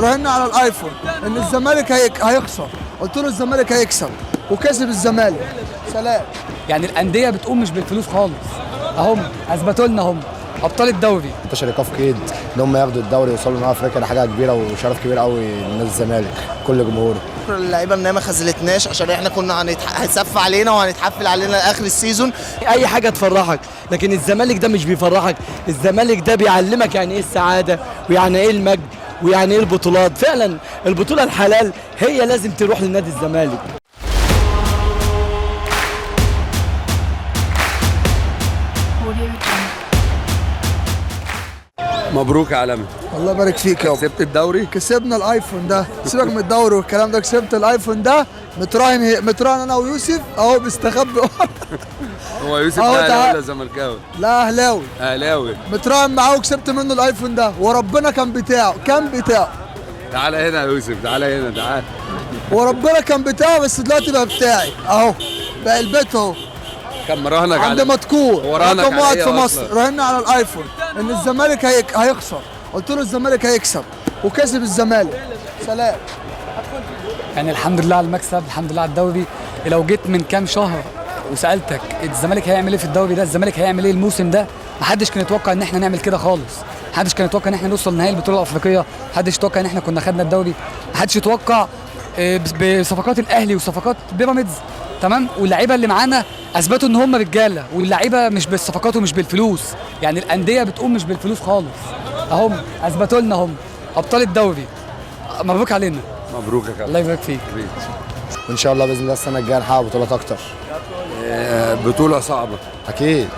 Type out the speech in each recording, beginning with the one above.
راهنا على الايفون ان الزمالك هيخسر، قلت له الزمالك هيكسب وكسب الزمالك. سلام. يعني الانديه بتقوم مش بالفلوس خالص، اهم اثبتوا لنا هم ابطال الدوري. انتشر ايقاف قيد ان هم ياخدوا الدوري ويوصلوا لنهائي افريقيا، ده حاجه كبيره وشرف كبير قوي لنادي الزمالك كل جمهوره. اللعيبه ان هي ما خذلتناش عشان احنا كنا هيتصف علينا وهنتحفل علينا اخر السيزون. اي حاجه تفرحك، لكن الزمالك ده مش بيفرحك، الزمالك ده بيعلمك يعني ايه السعاده ويعني ايه المجد ويعني ايه البطولات. فعلا البطوله الحلال هي لازم تروح لنادي الزمالك. مبروك يا عالمي. الله يبارك فيك يابا. كسبت الدوري؟ كسبنا الايفون ده، سيبك من الدوري والكلام ده، كسبت الايفون ده. متراهن انا ويوسف اهو بيستخبي. هو يوسف ده اهلاوي ولا زملكاوي؟ لا اهلاوي. اهلاوي. متراهن معاه وكسبت منه الايفون ده، وربنا كان بتاعه. تعالى هنا يا يوسف، تعالى هنا، تعالى. وربنا كان بتاعه، بس دلوقتي بقى بتاعي اهو، بقى البيت اهو. كان مراهنك عند مدكور رقم واحد في مصر. راهنا على الايفون ان الزمالك هيخسر، قلت له الزمالك هيكسب وكسب الزمالك. سلام. يعني الحمد لله على المكسب، الحمد لله على الدوري. لو جيت من كام شهر وسالتك الزمالك هيعمل ايه في الدوري ده، الزمالك هيعمل ايه الموسم ده، محدش كان يتوقع ان احنا نعمل كده خالص. محدش كان يتوقع ان احنا نوصل نهائي البطوله الافريقيه، محدش يتوقع ان احنا كنا خدنا الدوري، محدش يتوقع بصفقات الاهلي وصفقات بيراميدز. تمام. واللعيبه اللي معانا اثبتوا ان هم رجاله، واللعيبه مش بالصفقات ومش بالفلوس. يعني الانديه بتقوم مش بالفلوس خالص، اهم اثبتوا لنا هم ابطال الدوري. مبروك علينا. مبروك يا كابتن. الله يبارك فيك. وان شاء الله باذن الله السنه الجايه نحقق بطولات اكتر. بطوله صعبه اكيد.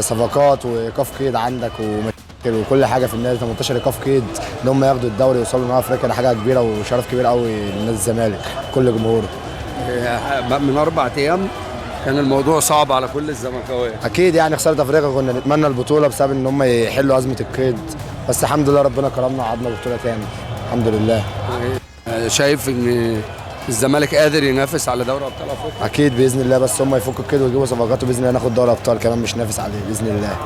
صفقات وايقاف قيد عندك ومشاكل وكل حاجه في النادي، 18 ايقاف قيد ان هم ياخدوا الدوري ويوصلوا لنهائي افريقيا، ده حاجه كبيره وشرف كبير قوي لنادي الزمالك كل جمهوره. من 4 ايام كان الموضوع صعب على كل الزملكاويه. اكيد يعني خساره افريقيا كنا نتمنى البطوله بسبب ان هم يحلوا ازمه القيد، بس الحمد لله ربنا كرمنا وقعدنا بطوله تاني الحمد لله. شايف ان الزمالك قادر ينافس على دوري ابطال افريقيا؟ اكيد باذن الله، بس هم يفكوا القيد ويجيبوا صفقات وباذن الله ناخد دوري ابطال كمان، مش نافس عليه باذن الله.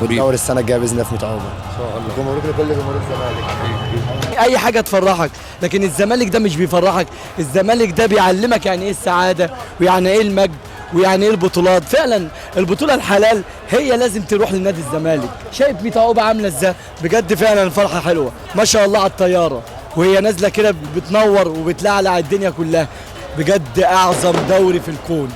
والدوري السنه الجايه باذن الله في متعوبه ان شاء الله. مبروك لكل جمهور الزمالك. اي حاجه تفرحك، لكن الزمالك ده مش بيفرحك، الزمالك ده بيعلمك يعني ايه السعاده ويعني ايه المجد ويعني ايه البطولات. فعلا البطوله الحلال هي لازم تروح لنادي الزمالك. شايف متعوبه عامله ازاي؟ بجد فعلا الفرحه حلوه ما شاء الله على الطياره وهي نازله كده بتنور وبتلعلع الدنيا كلها. بجد اعظم دوري في الكون،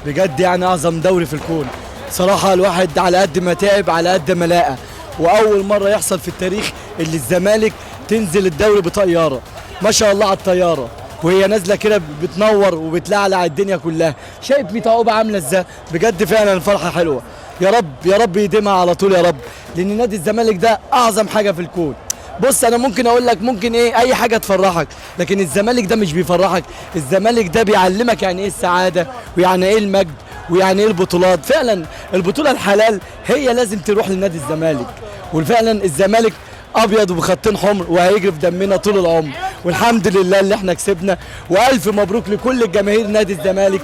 بجد يعني اعظم دوري في الكون. صراحه الواحد على قد ما تعب على قد ما لقى، واول مره يحصل في التاريخ اللي الزمالك تنزل الدوري بطياره. ما شاء الله على الطياره وهي نازله كده بتنور وبتلعلع الدنيا كلها. شايف متعوبه عامله ازاي؟ بجد فعلا الفرحه حلوه. يا رب يا رب يديمها على طول يا رب، لان نادي الزمالك ده اعظم حاجه في الكون. بص انا ممكن اقول لك ممكن ايه اي حاجه تفرحك، لكن الزمالك ده مش بيفرحك، الزمالك ده بيعلمك يعني ايه السعاده ويعني ايه المجد ويعني ايه البطولات. فعلا البطوله الحلال هي لازم تروح لنادي الزمالك، وفعلا الزمالك ابيض وبخطين حمر وهيجري في دمنا طول العمر، والحمد لله اللي احنا كسبنا. والف مبروك لكل الجماهير نادي الزمالك.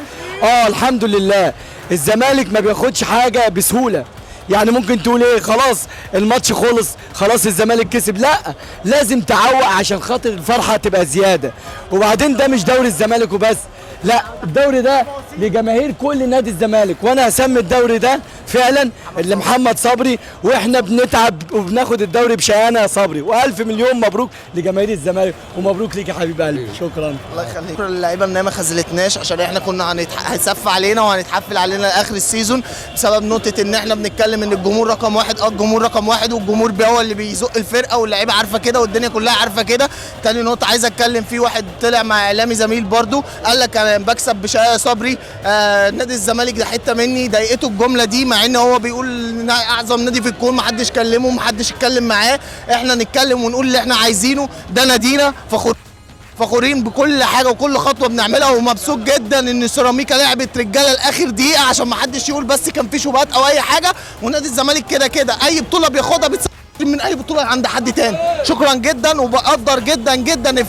الحمد لله الزمالك ما بياخدش حاجه بسهوله. يعني ممكن تقول ايه خلاص الماتش خلص خلاص الزمالك كسب، لا لازم تعوق عشان خاطر الفرحه تبقى زياده. وبعدين ده مش دوري الزمالك وبس، لا الدوري ده لجماهير كل نادي الزمالك، وانا هسمي الدوري ده فعلا اللي محمد صبري، واحنا بنتعب وبناخد الدوري بشيانه يا صبري. والف مليون مبروك لجماهير الزمالك ومبروك ليك يا حبيب قلبي. شكرا. الله يخليك. اللعيبه ان هي ما خذلتناش عشان احنا كنا هيتصف علينا وهنتحفل علينا اخر السيزون بسبب نقطه ان احنا بنتكلم ان الجمهور رقم واحد. الجمهور رقم واحد، والجمهور هو اللي بيزق الفرقه، واللعيبه عارفه كده والدنيا كلها عارفه كده. تاني نقطه عايز اتكلم فيه، واحد طلع مع اعلامي زميل برضو قال لك انا بكسب بشقاية صبري. نادي الزمالك ده حته مني، ضايقته الجمله دي مع ان هو بيقول اعظم نادي في الكون، محدش كلمه محدش اتكلم معاه. احنا نتكلم ونقول اللي احنا عايزينه، ده نادينا فخورين بكل حاجه وكل خطوه بنعملها، ومبسوط جدا ان سيراميكا لعبت رجاله لاخر دقيقه عشان ما حدش يقول بس كان في شبهات او اي حاجه. ونادي الزمالك كده كده اي بطوله بياخدها من اي بطوله عند حد تاني. شكرا جدا وبقدر جدا جدا